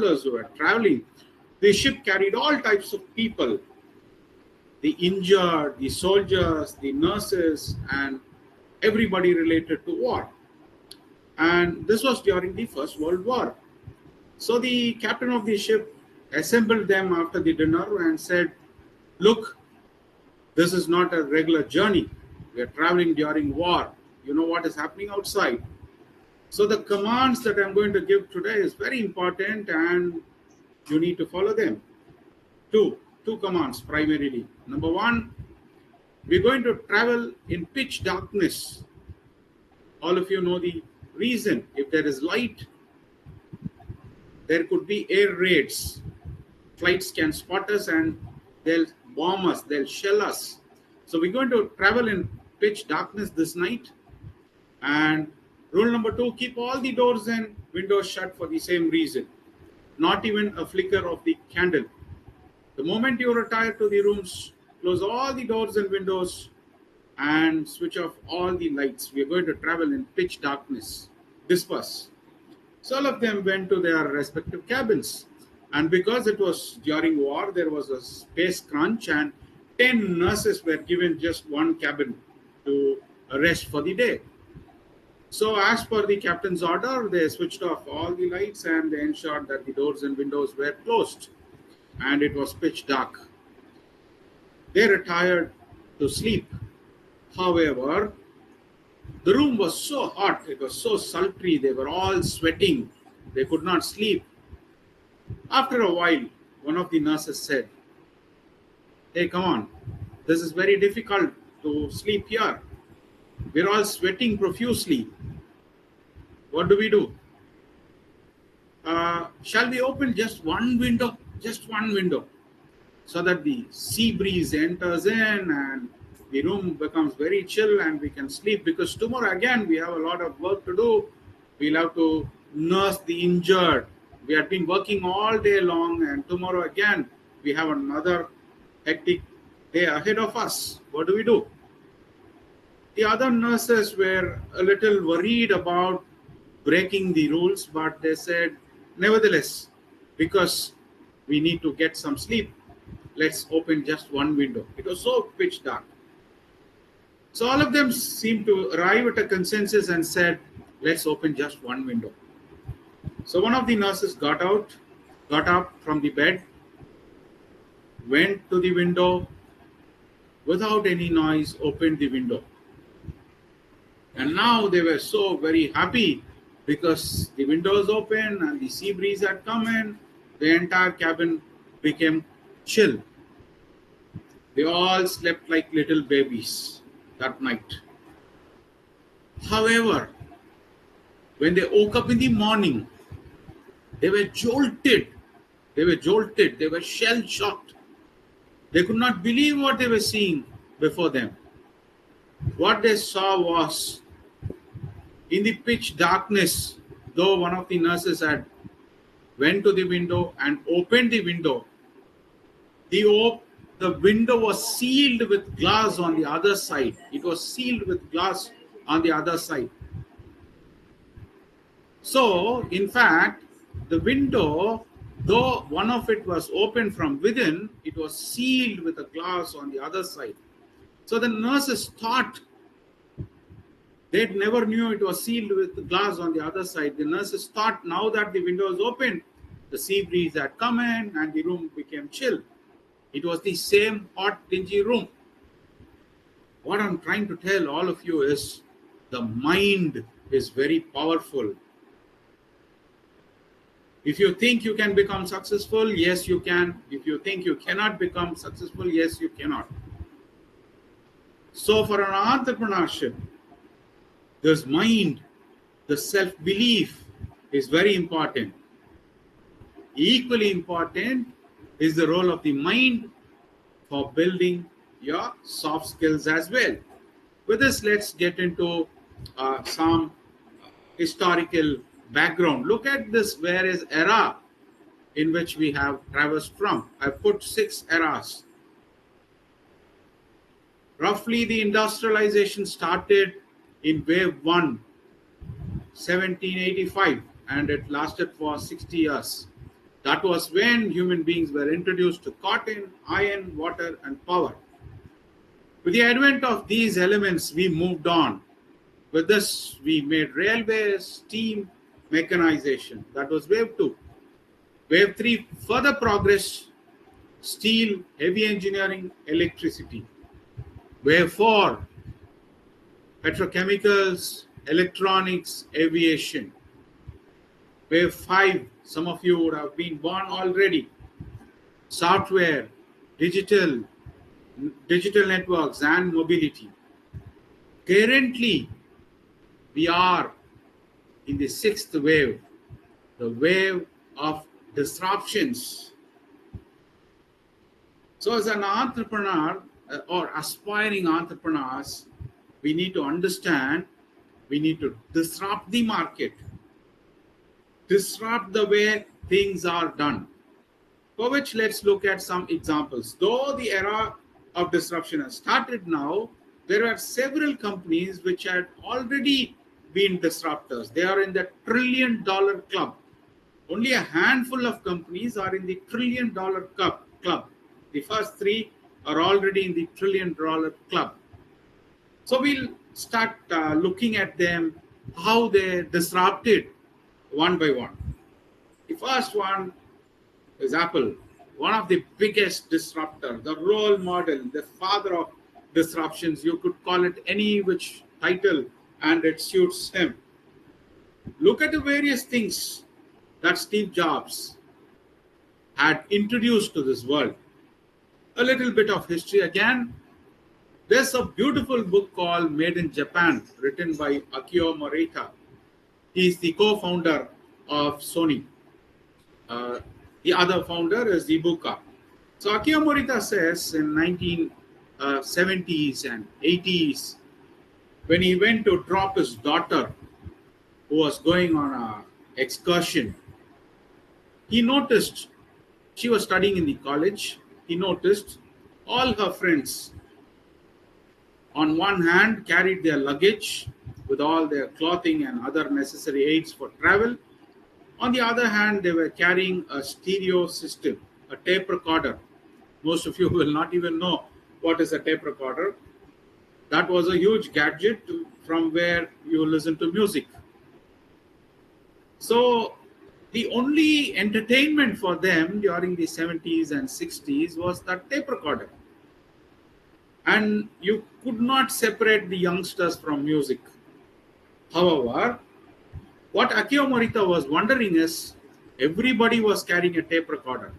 others who were traveling. The ship carried all types of people, the injured, the soldiers, the nurses, and everybody related to war. And this was during the First World War. So the captain of the ship assembled them after the dinner and said, look, this is not a regular journey. We are traveling during war. You know what is happening outside. So the commands that I'm going to give today is very important and you need to follow them. Two commands primarily. Number one, we're going to travel in pitch darkness. All of you know the reason. If there is light, there could be air raids. Flights can spot us and they'll bomb us, they'll shell us. So we're going to travel in pitch darkness this night. And rule number two, keep all the doors and windows shut for the same reason. Not even a flicker of the candle. The moment you retire to the rooms, close all the doors and windows and switch off all the lights. We are going to travel in pitch darkness. Disperse. So all of them went to their respective cabins. And because it was during war, there was a space crunch and 10 nurses were given just one cabin to rest for the day. So as per the captain's order, they switched off all the lights and they ensured that the doors and windows were closed. And it was pitch dark. They retired to sleep. However, the room was so hot, it was so sultry, they were all sweating, they could not sleep. After a while, one of the nurses said, hey, come on, this is very difficult to sleep here. We're all sweating profusely. What do we do? Shall we open just one window? Just one window, so that the sea breeze enters in and the room becomes very chill and we can sleep, because tomorrow again we have a lot of work to do. We'll have to nurse the injured. We have been working all day long and tomorrow again we have another hectic day ahead of us. What do we do? The other nurses were a little worried about breaking the rules, but they said, nevertheless, because we need to get some sleep, let's open just one window. It was so pitch dark. So all of them seemed to arrive at a consensus and said, let's open just one window. So one of the nurses got up from the bed, went to the window, without any noise, opened the window. And now they were so very happy because the window was open and the sea breeze had come in. The entire cabin became chill. They all slept like little babies that night. However, when they woke up in the morning, they were jolted. They were shell-shocked. They could not believe what they were seeing before them. What they saw was, in the pitch darkness, though one of the nurses had went to the window and opened the window, the window was sealed with glass on the other side. It was sealed with glass on the other side. So, in fact, the window, though one of it was open from within, it was sealed with a glass on the other side. So the nurses thought, they never knew it was sealed with glass on the other side. The nurses thought, now that the window is open, the sea breeze had come in and the room became chill. It was the same hot, dingy room. What I'm trying to tell all of you is, the mind is very powerful. If you think you can become successful, yes, you can. If you think you cannot become successful, yes, you cannot. So for an entrepreneurship, this mind, the self-belief is very important. Equally important is the role of the mind for building your soft skills as well. With this, let's get into some historical background. Look at this various era in which we have traversed from. I put 6 eras. Roughly, the industrialization started in wave 1, 1785, and it lasted for 60 years. That was when human beings were introduced to cotton, iron, water, and power. With the advent of these elements, we moved on. With this, we made railways, steam, mechanization. That was wave 2. Wave 3, further progress, steel, heavy engineering, electricity. Wave 4, petrochemicals, electronics, aviation. Wave 5, some of you would have been born already. Software, digital networks, and mobility. Currently, we are in the 6th wave, the wave of disruptions. So as an entrepreneur or aspiring entrepreneurs, we need to understand, we need to disrupt the market, disrupt the way things are done. For which, let's look at some examples. Though the era of disruption has started now, there are several companies which had already been disruptors. They are in the $1 trillion club. Only a handful of companies are in the $1 trillion club. The first 3 are already in the $1 trillion club. So we'll start looking at them, how they disrupted one by one. The first one is Apple, one of the biggest disruptor, the role model, the father of disruptions. You could call it any which title and it suits him. Look at the various things that Steve Jobs had introduced to this world. A little bit of history again. There's a beautiful book called Made in Japan, written by Akio Morita. He is the co-founder of Sony. The other founder is Ibuka. So Akio Morita says in 1970s and 80s, when he went to drop his daughter, who was going on an excursion, he noticed, she was studying in the college, he noticed all her friends on one hand carried their luggage with all their clothing and other necessary aids for travel. On the other hand, they were carrying a stereo system, a tape recorder. Most of you will not even know what is a tape recorder. That was a huge gadget from where you listen to music. So the only entertainment for them during the 70s and 60s was that tape recorder. And you could not separate the youngsters from music. However, what Akio Morita was wondering is, everybody was carrying a tape recorder.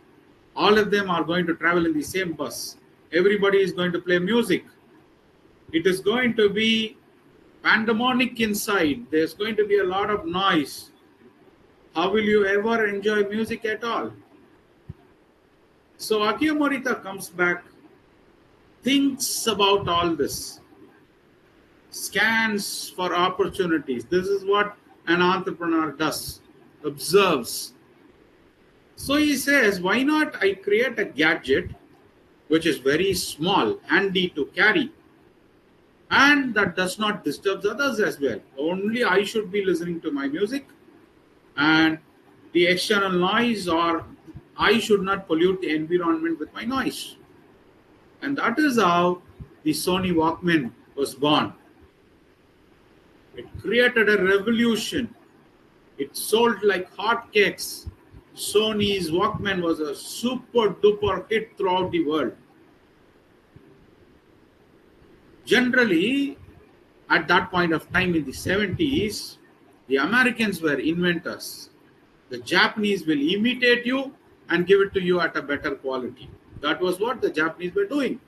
All of them are going to travel in the same bus. Everybody is going to play music. It is going to be pandemonic inside. There's going to be a lot of noise. How will you ever enjoy music at all? So Akio Morita comes back, thinks about all this, scans for opportunities. This is what an entrepreneur does, observes. So he says, why not I create a gadget which is very small, handy to carry, and that does not disturb others as well. Only I should be listening to my music, and the external noise, or I should not pollute the environment with my noise. And that is how the Sony Walkman was born. It created a revolution. It sold like hotcakes. Sony's Walkman was a super duper hit throughout the world. Generally, at that point of time in the 70s, the Americans were inventors. The Japanese will imitate you and give it to you at a better quality. That was what the Japanese were doing.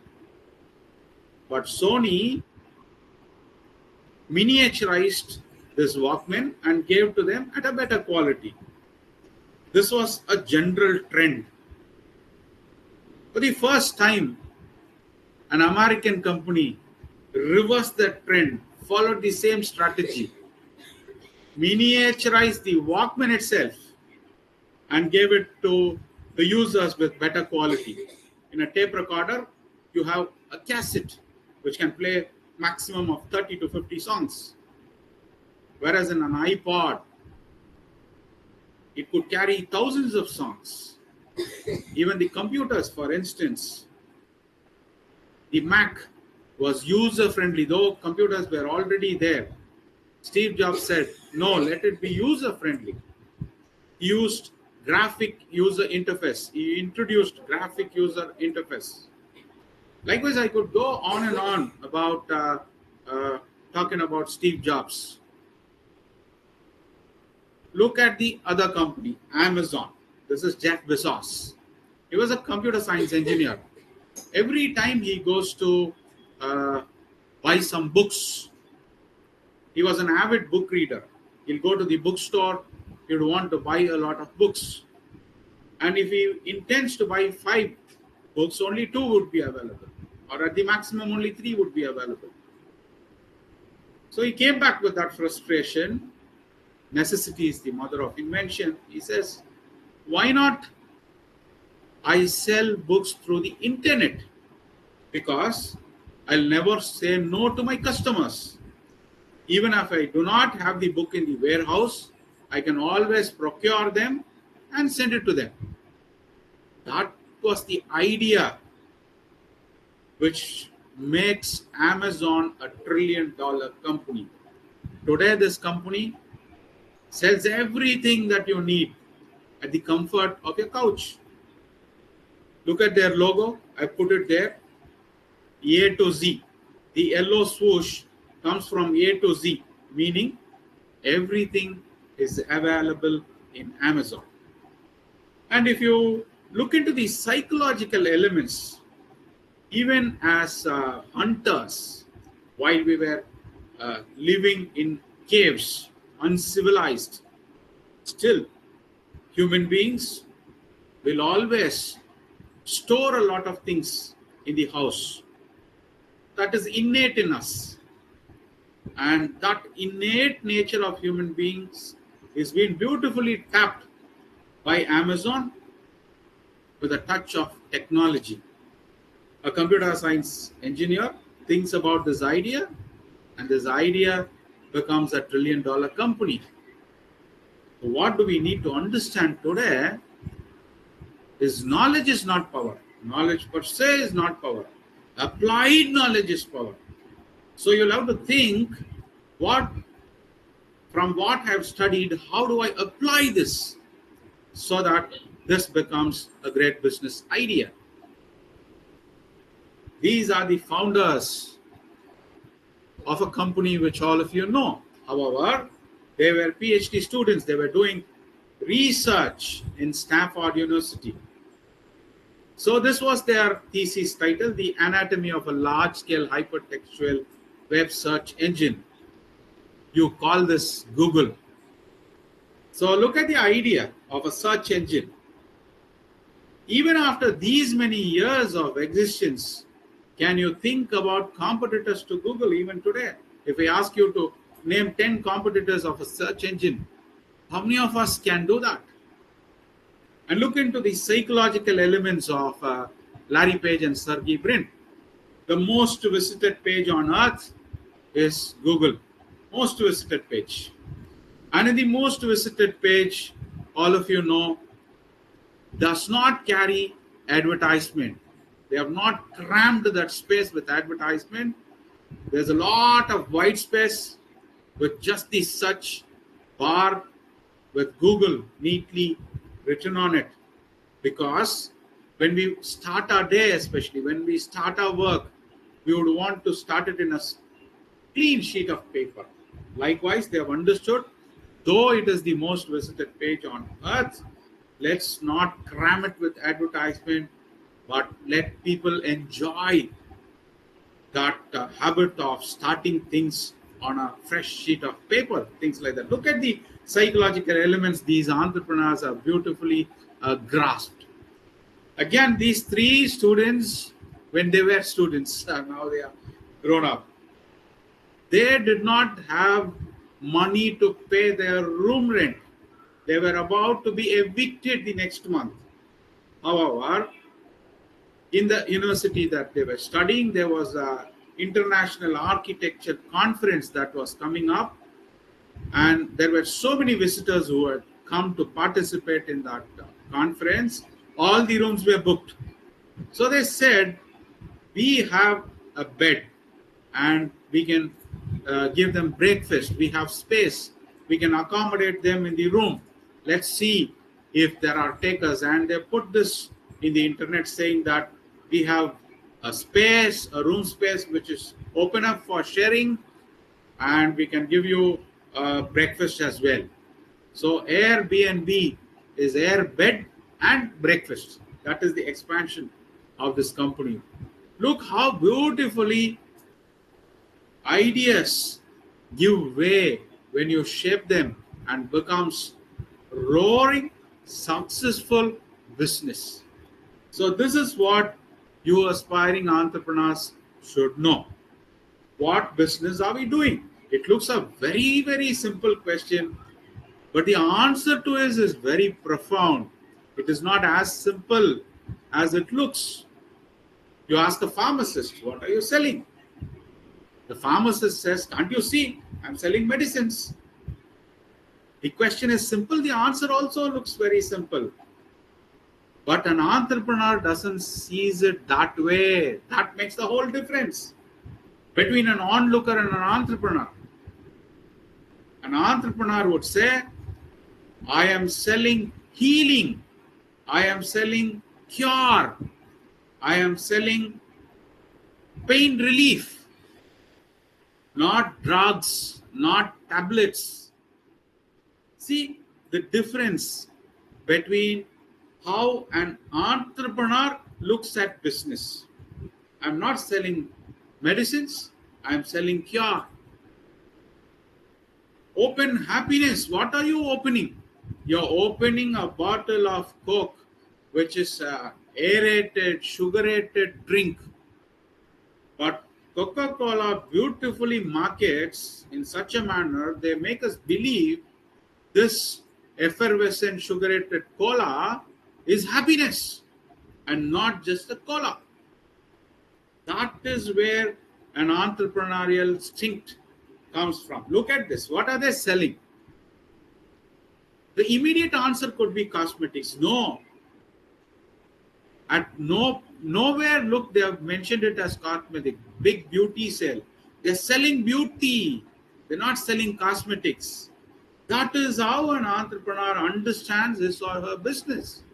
But Sony miniaturized this Walkman and gave to them at a better quality. This was a general trend. For the first time, an American company reversed that trend, followed the same strategy, miniaturized the Walkman itself and gave it to the users with better quality. In a tape recorder, you have a cassette which can play maximum of 30 to 50 songs. Whereas in an iPod, it could carry thousands of songs. Even the computers, for instance, the Mac was user-friendly, though computers were already there. Steve Jobs said, no, let it be user-friendly. He used graphic user interface. He introduced graphic user interface. Likewise, I could go on and on about talking about Steve Jobs. Look at the other company, Amazon. This is Jeff Bezos. He was a computer science engineer. Every time he goes to buy some books, he was an avid book reader. He'll go to the bookstore. He would want to buy a lot of books. And if he intends to buy 5 books, only 2 would be available. Or at the maximum, only 3 would be available. So he came back with that frustration. Necessity is the mother of invention. He says, why not I sell books through the internet? Because I'll never say no to my customers. Even if I do not have the book in the warehouse, I can always procure them and send it to them. That was the idea which makes Amazon a $1 trillion company. Today, this company sells everything that you need at the comfort of your couch. Look at their logo. I put it there. A to Z. The yellow swoosh comes from A to Z, meaning everything is available in Amazon. And if you look into the psychological elements, even as hunters, while we were living in caves, uncivilized, still human beings will always store a lot of things in the house. That is innate in us. And that innate nature of human beings is being beautifully tapped by Amazon with a touch of technology. A computer science engineer thinks about this idea, and this idea becomes a $1 trillion company. So what do we need to understand today is knowledge is not power. Knowledge per se is not power. Applied knowledge is power. So you'll have to think, from what I've studied, how do I apply this so that this becomes a great business idea? These are the founders of a company which all of you know. However, they were PhD students. They were doing research in Stanford University. So this was their thesis title, The Anatomy of a Large-Scale Hypertextual Web Search Engine. You call this Google. So look at the idea of a search engine. Even after these many years of existence, can you think about competitors to Google even today? If I ask you to name 10 competitors of a search engine, how many of us can do that? And look into the psychological elements of Larry Page and Sergey Brin. The most visited page on earth is Google. Most visited page. And in the most visited page, all of you know, does not carry advertisement. They have not crammed that space with advertisement. There's a lot of white space with just the search bar with Google neatly written on it. Because when we start our day, especially when we start our work, we would want to start it in a clean sheet of paper. Likewise, they have understood, though it is the most visited page on earth, let's not cram it with advertisement, but let people enjoy that habit of starting things on a fresh sheet of paper, things like that. Look at the psychological elements these entrepreneurs are beautifully grasped. Again, these 3 students, when they were students, now they are grown up, they did not have money to pay their room rent. They were about to be evicted the next month. However, in the university that they were studying, there was an international architecture conference that was coming up, and there were so many visitors who had come to participate in that conference. All the rooms were booked. So they said, we have a bed and we can give them breakfast. We have space. We can accommodate them in the room. Let's see if there are takers. And they put this in the internet saying that we have a space, a room space, which is open up for sharing, and we can give you breakfast as well. So Airbnb is air, bed, and breakfast. That is the expansion of this company. Look how beautifully ideas give way when you shape them and becomes roaring, successful business. So this is what you aspiring entrepreneurs should know. What business are we doing? It looks a very, very simple question, but the answer to it is very profound. It is not as simple as it looks. You ask a pharmacist, what are you selling? The pharmacist says, can't you see? I'm selling medicines. The question is simple. The answer also looks very simple. But an entrepreneur doesn't see it that way. That makes the whole difference between an onlooker and an entrepreneur. An entrepreneur would say, I am selling healing. I am selling cure. I am selling pain relief. Not drugs, not tablets. See the difference between how an entrepreneur looks at business. I'm not selling medicines, I'm selling cure. Open happiness. What are you opening? You're opening a bottle of Coke, which is a aerated, sugarated drink. But Coca-Cola beautifully markets in such a manner, they make us believe this effervescent sugarated cola is happiness and not just a cola. That is where an entrepreneurial instinct comes from. Look at this. What are they selling? The immediate answer could be cosmetics. No. Nowhere, look, they have mentioned it as cosmetic. Big beauty sale. They're selling beauty. They're not selling cosmetics. That is how an entrepreneur understands his or her business.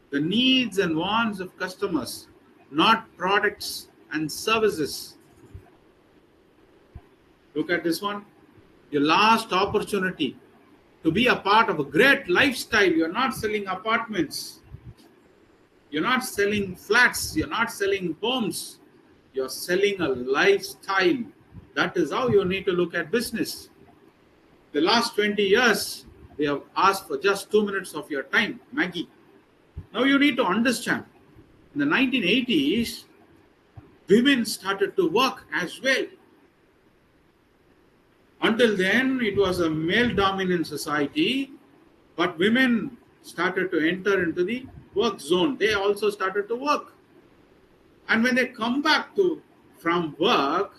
The needs and wants of customers, not products and services. Look at this one. Your last opportunity to be a part of a great lifestyle. You're not selling apartments. You're not selling flats. You're not selling homes. You're selling a lifestyle. That is how you need to look at business. The last 20 years, they have asked for just 2 minutes of your time, Maggie. Now you need to understand, in the 1980s, women started to work as well. Until then, it was a male-dominant society, but women started to enter into the work zone. They also started to work. And when they come back from work,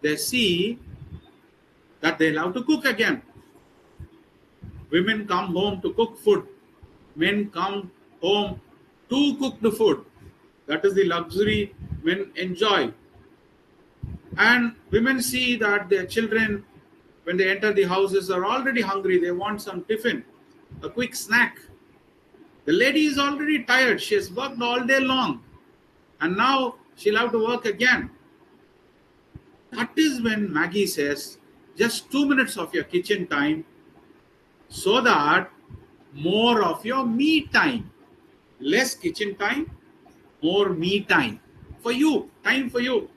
they see that they love to cook again. Women come home to cook food. Men come home to cook the food. That is the luxury men enjoy. And women see that their children, when they enter the houses, are already hungry. They want some tiffin, a quick snack. The lady is already tired. She has worked all day long. And now she'll have to work again. That is when Maggie says, just 2 minutes of your kitchen time so that more of your me time. Less kitchen time, more me time. For you, time for you.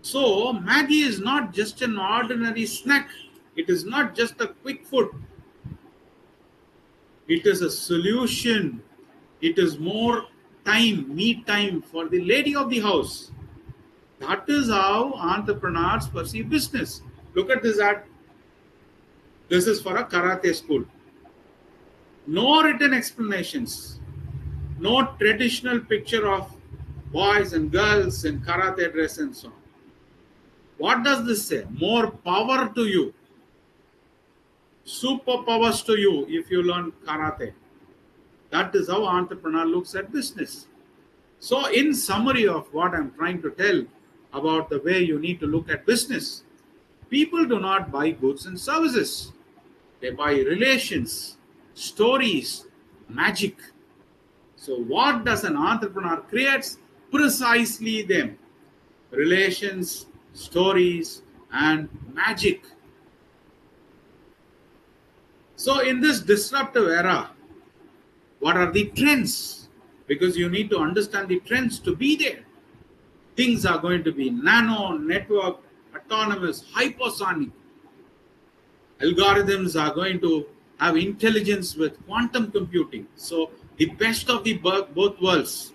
So Maggie is not just an ordinary snack. It is not just a quick food. It is a solution. It is more time, me time for the lady of the house. That is how entrepreneurs perceive business. Look at this ad. This is for a karate school. No written explanations. No traditional picture of boys and girls in karate dress and so on. What does this say? More power to you. Superpowers to you if you learn karate. That is how entrepreneur looks at business. So in summary of what I'm trying to tell about the way you need to look at business, people do not buy goods and services. They buy relations, stories, magic. So what does an entrepreneur creates? Precisely them. Relations, stories, and magic. So in this disruptive era, what are the trends? Because you need to understand the trends to be there. Things are going to be nano, network, autonomous, hypersonic. Algorithms are going to have intelligence with quantum computing. So the best of the both worlds.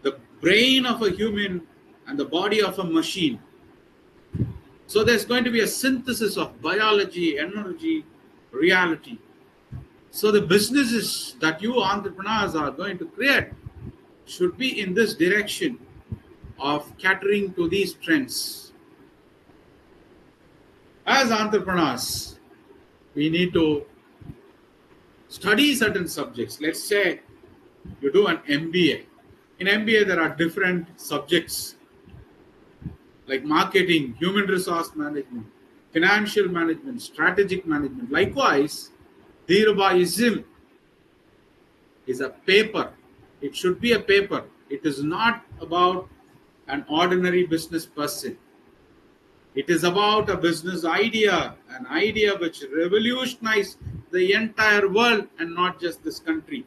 The brain of a human and the body of a machine. So there's going to be a synthesis of biology, energy, reality. So the businesses that you entrepreneurs are going to create should be in this direction of catering to these trends. As entrepreneurs, we need to study certain subjects. Let's say you do an MBA. In MBA, there are different subjects like marketing, human resource management, financial management, strategic management. Likewise, Dhirubhaiism is a paper. It should be a paper. It is not about an ordinary business person. It is about a business idea, an idea which revolutionized the entire world and not just this country.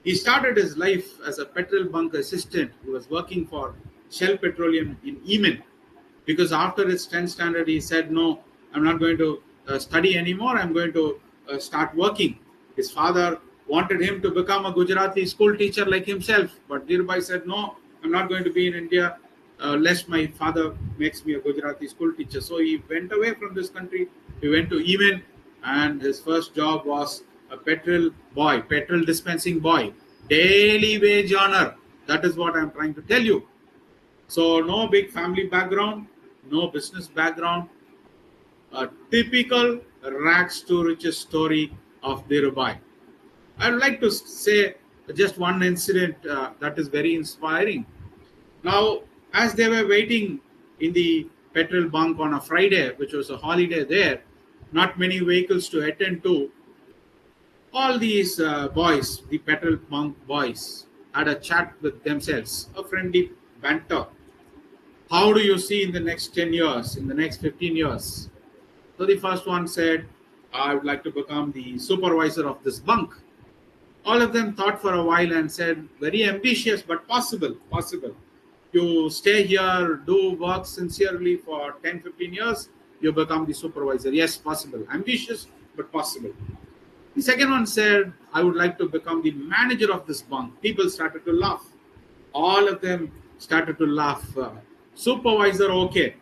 He started his life as a petrol bunk assistant. He was working for Shell Petroleum in Yemen, because after his 10th standard, he said, no, I'm not going to study anymore. I'm going to start working. His father wanted him to become a Gujarati school teacher like himself. But Dhirubhai said, no, I'm not going to be in India lest my father makes me a Gujarati school teacher. So he went away from this country. He went to Yemen, and his first job was a petrol boy, petrol dispensing boy, daily wage earner. That is what I'm trying to tell you. So no big family background, no business background. A typical rags to riches story of Dhirubhai. I would like to say just one incident that is very inspiring. Now, as they were waiting in the petrol bunk on a Friday, which was a holiday there, not many vehicles to attend to, all these boys, the petrol bunk boys, had a chat with themselves, a friendly banter. How do you see in the next 10 years, in the next 15 years? So the first one said, I would like to become the supervisor of this bunk. All of them thought for a while and said, very ambitious, but possible. You stay here, do work sincerely for 10, 15 years, you become the supervisor. Yes, possible. Ambitious, but possible. The second one said, I would like to become the manager of this bunk. People started to laugh. All of them started to laugh. Supervisor, okay.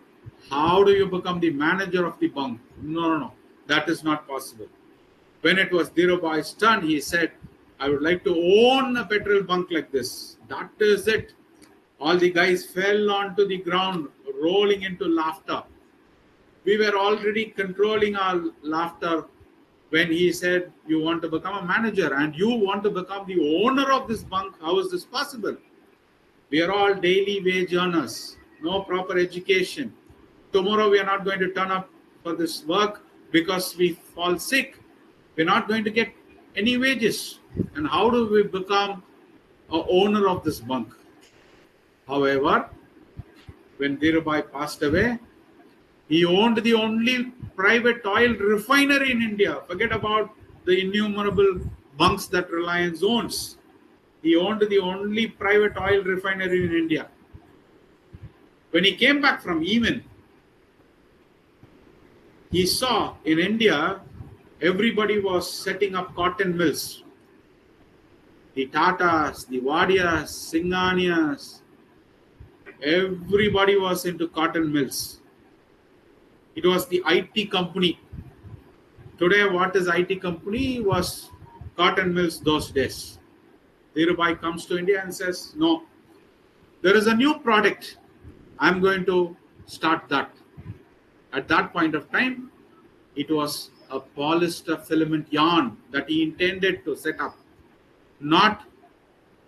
How do you become the manager of the bunk? No. That is not possible. When it was Dhirubhai's turn, he said, I would like to own a petrol bunk like this. That is it. All the guys fell onto the ground, rolling into laughter. We were already controlling our laughter when he said, you want to become a manager and you want to become the owner of this bunk. How is this possible? We are all daily wage earners, no proper education. Tomorrow we are not going to turn up for this work because we fall sick. We're not going to get any wages. And how do we become an owner of this bunk? However, when Dhirubhai passed away, he owned the only private oil refinery in India. Forget about the innumerable bunks that Reliance owns. He owned the only private oil refinery in India. When he came back from Yemen, he saw in India, everybody was setting up cotton mills. The Tatas, the Wadias, Singhanias, everybody was into cotton mills. It was the IT company. Today, what is IT company was cotton mills those days. Dhirubhai comes to India and says, no, there is a new product. I'm going to start that. At that point of time, it was a polyester filament yarn that he intended to set up, not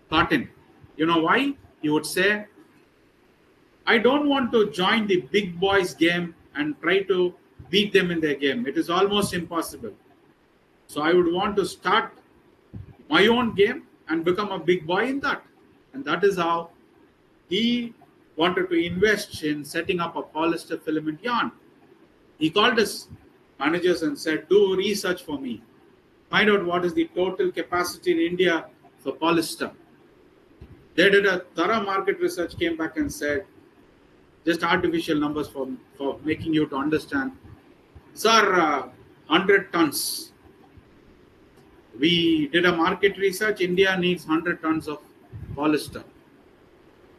cotton. You know why? He would say, I don't want to join the big boys game and try to beat them in their game. It is almost impossible. So I would want to start my own game and become a big boy in that. And that is how he wanted to invest in setting up a polyester filament yarn. He called his managers and said, do research for me. Find out what is the total capacity in India for polyester. They did a thorough market research, came back and said, just artificial numbers for making you to understand. Sir, 100 tons. We did a market research. India needs 100 tons of polyester.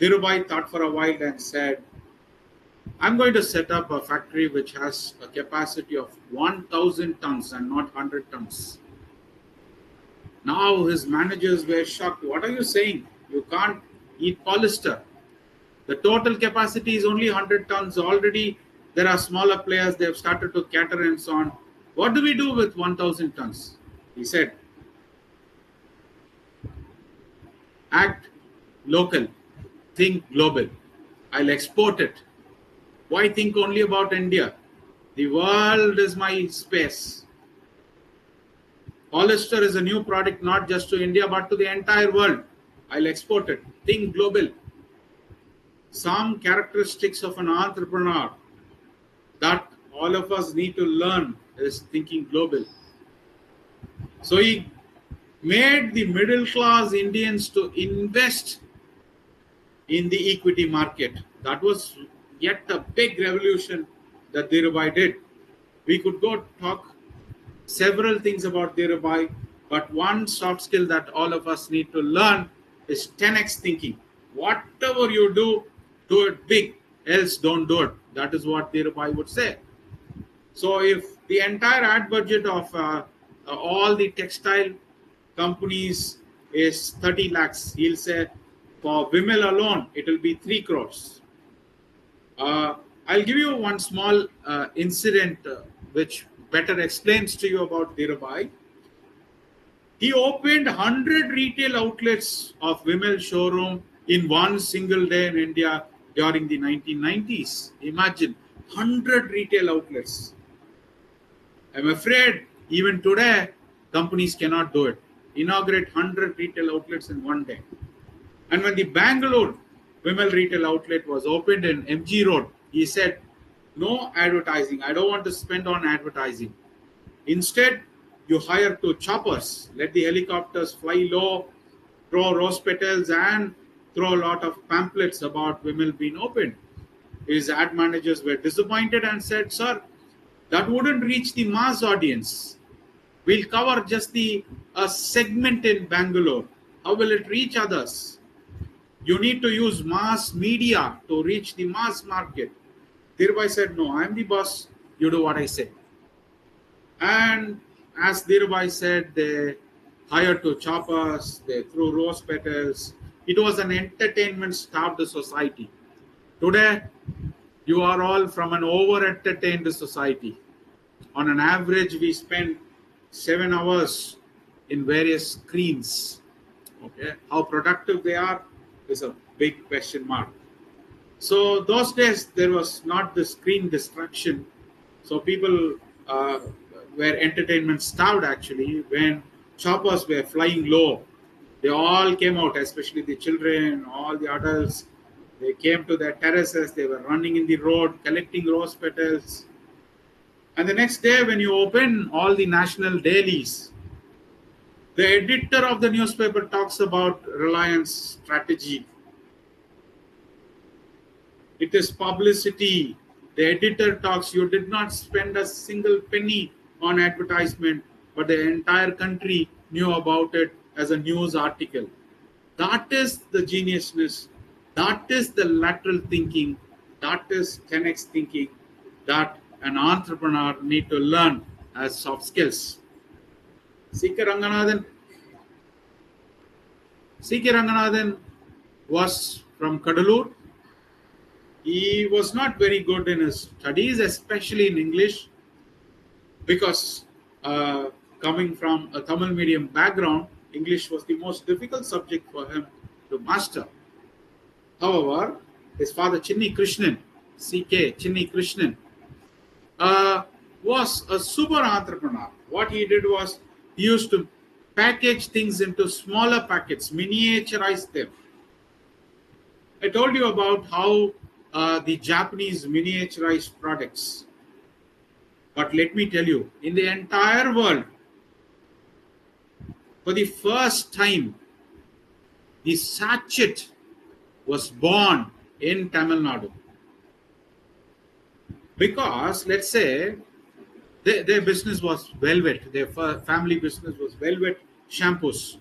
Dhirubhai thought for a while and said, I'm going to set up a factory which has a capacity of 1,000 tons and not 100 tons. Now his managers were shocked. What are you saying? You can't eat polyester. The total capacity is only 100 tons. Already there are smaller players. They have started to cater and so on. What do we do with 1,000 tons? He said, act local, think global. I'll export it. Why think only about India? The world is my space. Polyester is a new product not just to India but to the entire world. I'll export it. Think global. Some characteristics of an entrepreneur that all of us need to learn is thinking global. So he made the middle class Indians to invest in the equity market. That was yet a big revolution that Dhirubhai did. We could go talk several things about Dhirubhai, but one soft skill that all of us need to learn is 10x thinking. Whatever you do it big, else don't do it. That is what Dhirubhai would say. So if the entire ad budget of all the textile companies is 30 lakhs, he'll say for Vimal alone, it will be 3 crores. I'll give you one small incident which better explains to you about Dhirubhai. He opened 100 retail outlets of Vimal showroom in one single day in India during the 1990s. Imagine 100 retail outlets. I'm afraid even today companies cannot do it. Inaugurate 100 retail outlets in one day. And when the Bangalore Vimal retail outlet was opened in MG Road, he said, no advertising. I don't want to spend on advertising. Instead, you hire 2 choppers. Let the helicopters fly low, throw rose petals and throw a lot of pamphlets about Vimal being opened. His ad managers were disappointed and said, sir, that wouldn't reach the mass audience. We'll cover just a segment in Bangalore. How will it reach others? You need to use mass media to reach the mass market. Dhirubhai said, no, I'm the boss. You do what I say. And as Dhirubhai said, they hired 2 choppers. They threw rose petals. It was an entertainment-starved society. Today, you are all from an over-entertained society. On an average, we spend 7 hours in various screens. Okay, how productive they are is a big question mark. So those days, there was not the screen distraction. So people were entertainment-starved actually. When choppers were flying low, they all came out, especially the children, all the adults. They came to their terraces. They were running in the road, collecting rose petals. And the next day, when you open all the national dailies, the editor of the newspaper talks about Reliance strategy. It is publicity. The editor talks, you did not spend a single penny on advertisement, but the entire country knew about it as a news article. That is the geniusness. That is the lateral thinking. That is 10x thinking that an entrepreneur need to learn as soft skills. C.K. Ranganathan was from Kadalur. He was not very good in his studies, especially in English, because uh, coming from a Tamil medium background, English was the most difficult subject for him to master. However, his father Chinni Krishnan, CK Chinni Krishnan, uh, was a super entrepreneur. What he did was he used to package things into smaller packets, miniaturize them. I told you about how the Japanese miniaturized products. But let me tell you, in the entire world, for the first time, the sachet was born in Tamil Nadu. Because, let's say, their business was velvet, their family business was velvet shampoos.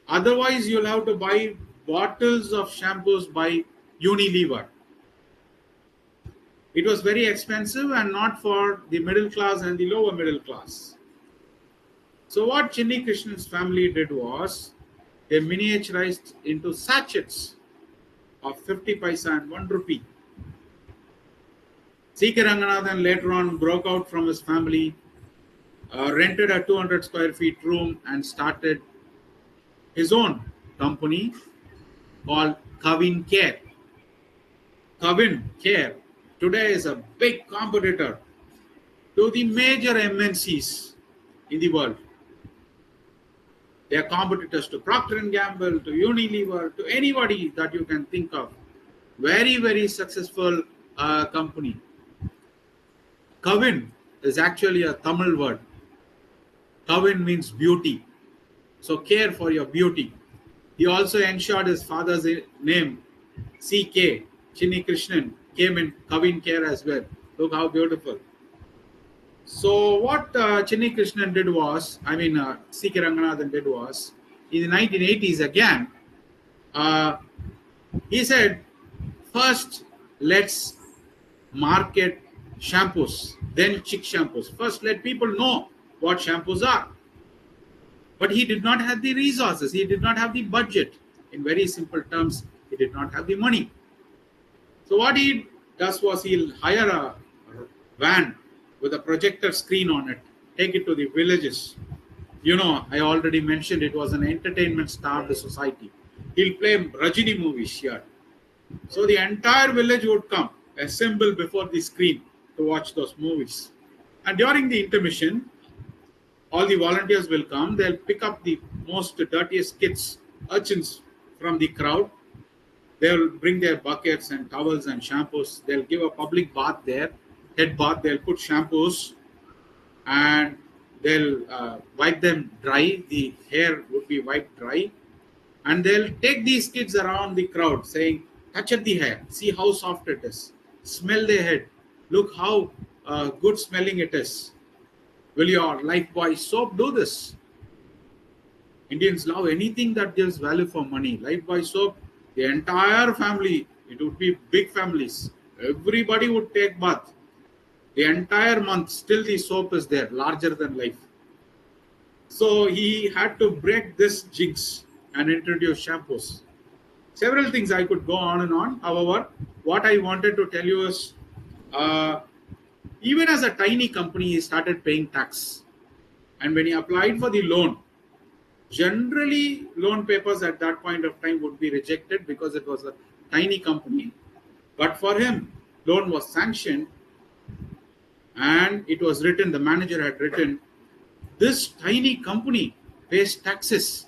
Otherwise, you'll have to buy bottles of shampoos by Unilever. It was very expensive and not for the middle class and the lower middle class. So what Chinni Krishnan's family did was they miniaturized into sachets of 50 paisa and 1 rupee. C.K. Ranganathan later on broke out from his family, rented a 200 square feet room and started his own company called KUMAR Care. KUMAR Care today is a big competitor to the major MNCs in the world. They are competitors to Procter & Gamble, to Unilever, to anybody that you can think of. Very, very successful company. KUMAR is actually a Tamil word. KUMAR means beauty. So care for your beauty. He also ensured his father's name, CK, Chinni Krishnan, came in KUMAR Care as well. Look how beautiful. So what Chinni Krishnan did was, C.K. Ranganathan did was, in the 1980s again, he said, first let's market shampoos, then chick shampoos. First let people know what shampoos are. But he did not have the resources, he did not have the budget. In very simple terms, he did not have the money. So what he does was he'll hire a van with a projector screen on it, take it to the villages. You know, I already mentioned it was an entertainment-starved society. He'll play Rajini movies here. So the entire village would come, assemble before the screen to watch those movies. And during the intermission, all the volunteers will come. They'll pick up the most dirtiest kids, urchins from the crowd. They'll bring their buckets and towels and shampoos. They'll give a public bath there, head bath. They'll put shampoos and they'll wipe them dry. The hair would be wiped dry. And they'll take these kids around the crowd saying, touch at the hair. See how soft it is. Smell the head. Look how good smelling it is. Will your Lifebuoy soap do this? Indians love anything that gives value for money. Lifebuoy soap, the entire family, it would be big families. Everybody would take bath. The entire month, still the soap is there, larger than life. So he had to break this jinx and introduce shampoos. Several things I could go on and on. However, what I wanted to tell you is, even as a tiny company, he started paying tax. And when he applied for the loan, generally loan papers at that point of time would be rejected because it was a tiny company. But for him, loan was sanctioned and it was written, the manager had written, this tiny company pays taxes.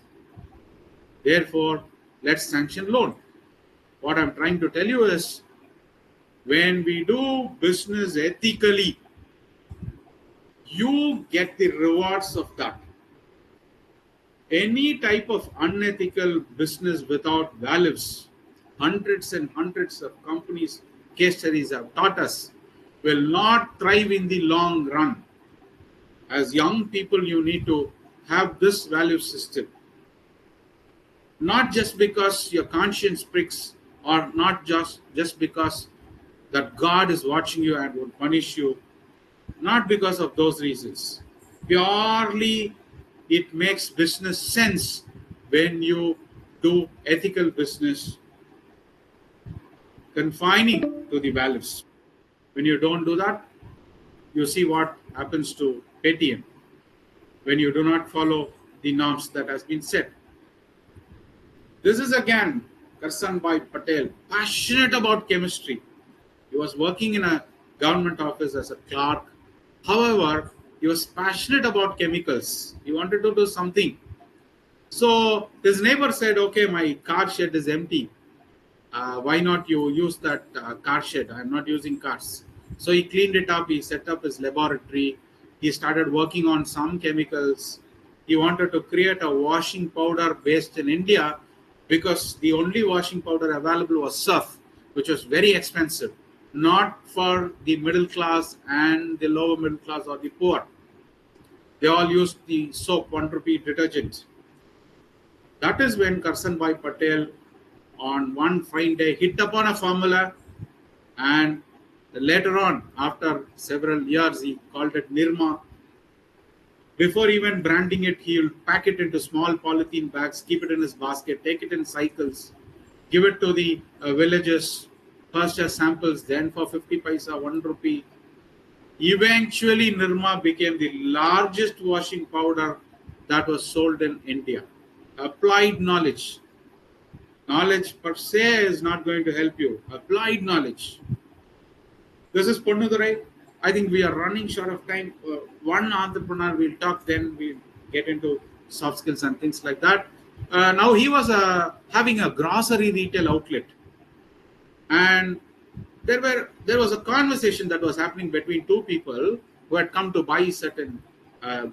Therefore, let's sanction loan. What I'm trying to tell you is, when we do business ethically, you get the rewards of that. Any type of unethical business without values, hundreds and hundreds of companies, case studies have taught us, will not thrive in the long run. As young people, you need to have this value system. Not just because your conscience pricks, or not just because that God is watching you and will punish you. Not because of those reasons. Purely, it makes business sense when you do ethical business, confining to the values. When you don't do that, you see what happens to Paytm, when you do not follow the norms that has been set. This is again Karsanbhai Patel, passionate about chemistry. He was working in a government office as a clerk. However, he was passionate about chemicals. He wanted to do something. So his neighbor said, okay, my car shed is empty. Why not you use that car shed? I'm not using cars. So he cleaned it up. He set up his laboratory. He started working on some chemicals. He wanted to create a washing powder based in India because the only washing powder available was Surf, which was very expensive, not for the middle class and the lower middle class or the poor. They all used the soap, 1 rupee detergent. That is when Karsanbhai Patel, on one fine day, hit upon a formula, and later on, after several years, he called it Nirma. Before even branding it, he will pack it into small polythene bags, keep it in his basket, take it in cycles, give it to the villages, first as samples, then for 50 paisa, 1 rupee. Eventually, Nirma became the largest washing powder that was sold in India. Applied knowledge. Knowledge per se is not going to help you. Applied knowledge. This is Ponnudurai. I think we are running short of time. One entrepreneur we'll talk, then we'll get into soft skills and things like that. Now he was having a grocery retail outlet, and there was a conversation that was happening between two people who had come to buy certain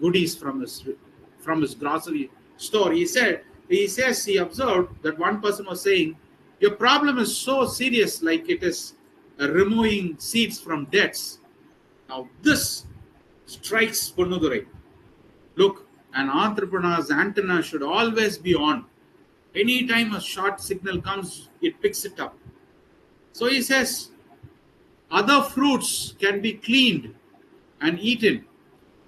goodies from his grocery store. He says he observed that one person was saying, your problem is so serious, like it is removing seeds from dates. Now this strikes Ponnudurai. Look, an entrepreneur's antenna should always be on. Anytime a short signal comes, it picks it up. So he says, other fruits can be cleaned and eaten,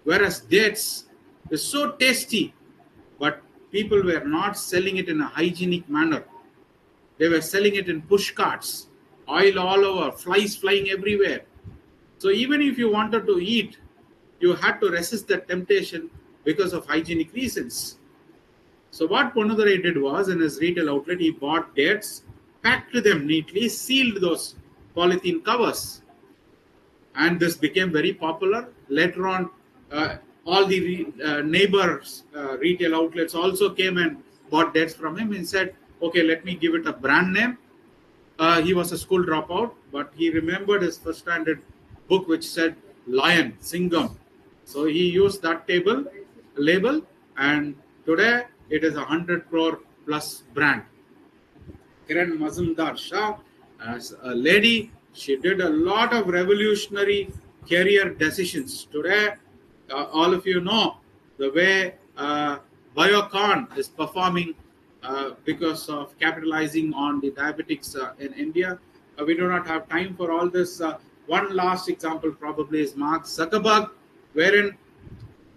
whereas dates is so tasty, but people were not selling it in a hygienic manner. They were selling it in push carts, oil all over, flies flying everywhere. So even if you wanted to eat, you had to resist that temptation because of hygienic reasons. So what Ponnudurai did was, in his retail outlet, he bought dates, packed them neatly, sealed those polythene covers. And this became very popular. Later on, all the neighbors' retail outlets also came and bought dates from him and said, okay, let me give it a brand name. He was a school dropout, but he remembered his first standard book which said Lion, Singham. So he used that label, and today it is a 100 crore plus brand. Kiran Mazumdar Shah, as a lady, she did a lot of revolutionary career decisions. Today, all of you know the way Biocon is performing because of capitalizing on the diabetics in India. We do not have time for all this. One last example probably is Mark Zuckerberg, wherein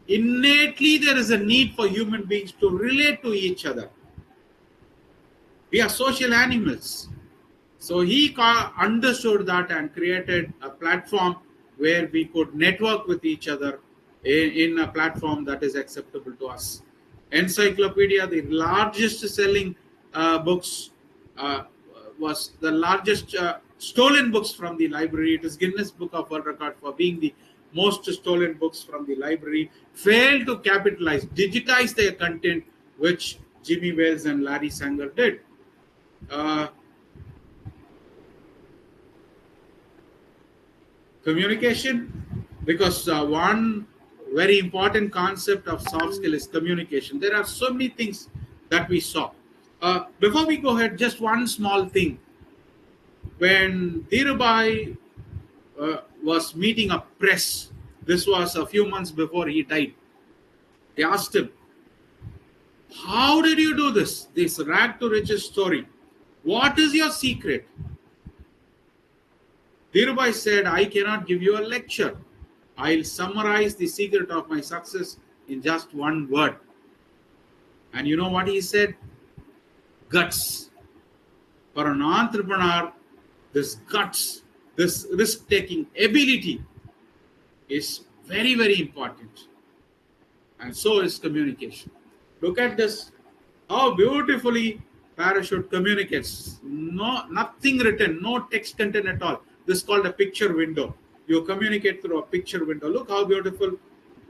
innately there is a need for human beings to relate to each other. We are social animals. So he understood that and created a platform where we could network with each other in a platform that is acceptable to us. Encyclopedia, the largest selling books, was the largest stolen books from the library. It is Guinness Book of World Record for being the most stolen books from the library. Failed to capitalize, digitize their content, which Jimmy Wales and Larry Sanger did. Communication, because one very important concept of soft skill is communication. There are so many things that we saw. Before we go ahead, just one small thing. When Dhirubhai was meeting a press, this was a few months before he died, they asked him, how did you do this rag to riches story? What is your secret? Dhirubhai said, I cannot give you a lecture. I'll summarize the secret of my success in just one word. And you know what he said? Guts. For an entrepreneur, this guts, this risk-taking ability is very, very important. and so is communication. Look at this, how beautifully parachute communicates. No, nothing written, no text content at all. This is called a picture window. You communicate through a picture window. Look how beautiful.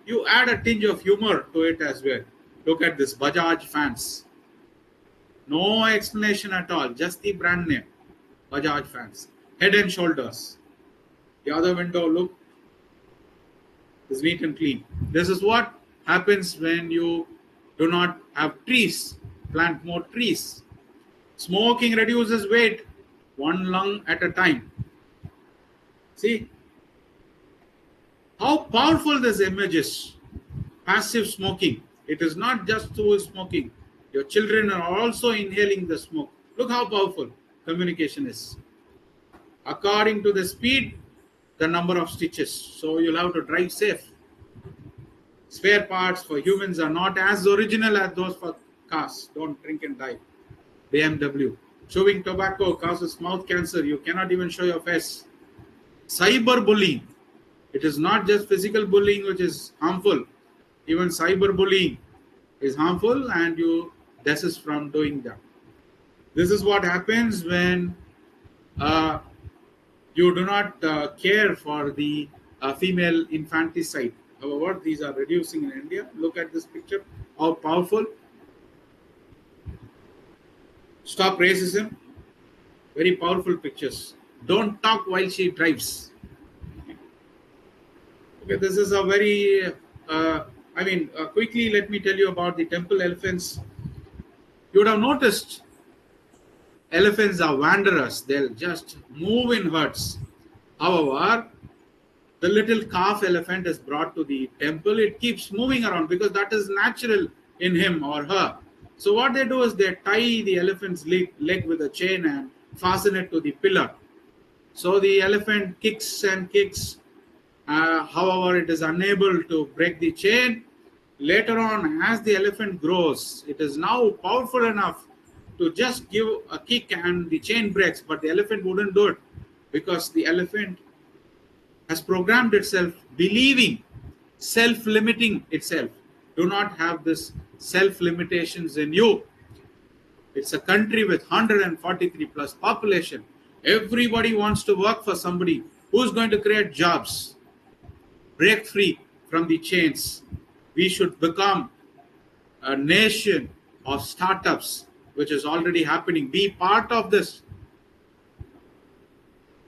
You add a tinge of humor to it as well. Look at this Bajaj fans. No explanation at all, just the brand name, Bajaj fans. Head and shoulders. The other window, look, is neat and clean. This is what happens when you do not have trees. Plant more trees. Smoking reduces weight, one lung at a time. See how powerful this image is. Passive smoking. It is not just through smoking. Your children are also inhaling the smoke. Look how powerful communication is. According to the speed, the number of stitches. So you'll have to drive safe. Spare parts for humans are not as original as those for cars. Don't drink and die. BMW. Chewing tobacco causes mouth cancer. You cannot even show your face. Cyberbullying. It is not just physical bullying which is harmful. Even cyberbullying is harmful, and you desist from doing that. This is what happens when you do not care for the female infanticide. However, these are reducing in India. Look at this picture, how powerful. Stop racism. Very powerful pictures. Don't talk while she drives. Okay, this is a very, quickly let me tell you about the temple elephants. You would have noticed elephants are wanderers. They'll just move in herds. However, the little calf elephant is brought to the temple. It keeps moving around because that is natural in him or her. So what they do is they tie the elephant's leg with a chain and fasten it to the pillar. So the elephant kicks and kicks. However, it is unable to break the chain. Later on, as the elephant grows, it is now powerful enough to just give a kick and the chain breaks. But the elephant wouldn't do it because the elephant has programmed itself, believing, self-limiting itself. Do not have this self-limitations in you. It's a country with 143 plus population. Everybody wants to work for somebody who's going to create jobs. Break free from the chains. We should become a nation of startups, which is already happening. Be part of this.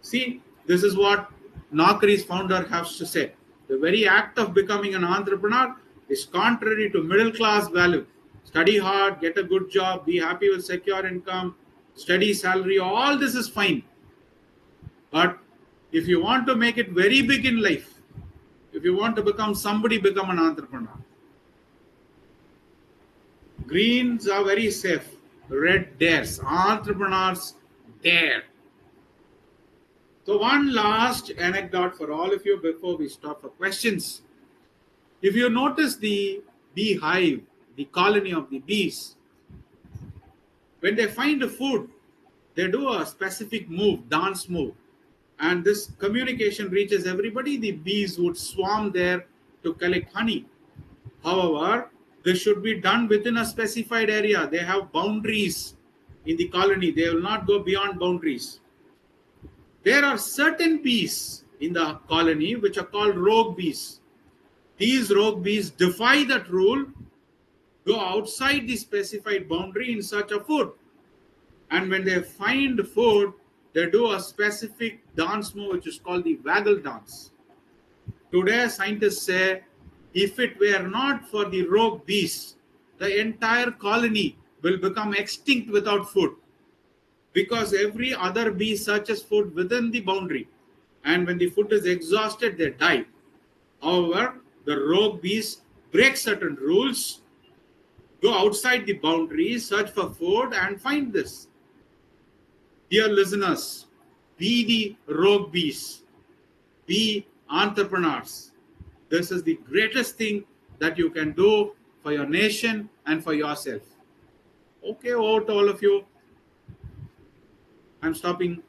See, this is what Naukri's founder has to say. The very act of becoming an entrepreneur is contrary to middle class value. Study hard, get a good job, be happy with secure income, steady salary, all this is fine. But if you want to make it very big in life, if you want to become somebody, become an entrepreneur. Greens are very safe. Red dares. Entrepreneurs dare. So one last anecdote for all of you before we stop for questions. If you notice the beehive, the colony of the bees, when they find the food, they do a specific move, dance move. And this communication reaches everybody. The bees would swarm there to collect honey. However, this should be done within a specified area. They have boundaries in the colony. They will not go beyond boundaries. There are certain bees in the colony which are called rogue bees. These rogue bees defy that rule, go outside the specified boundary in search of food. And when they find food, they do a specific dance move which is called the waggle dance. Today, scientists say if it were not for the rogue bees, the entire colony will become extinct without food, because every other bee searches food within the boundary, and when the food is exhausted, they die. However, the rogue bees break certain rules, go outside the boundary, search for food, and find this. Dear listeners, be the rogue bees, be entrepreneurs. This is the greatest thing that you can do for your nation and for yourself. Okay, over to all of you. I'm stopping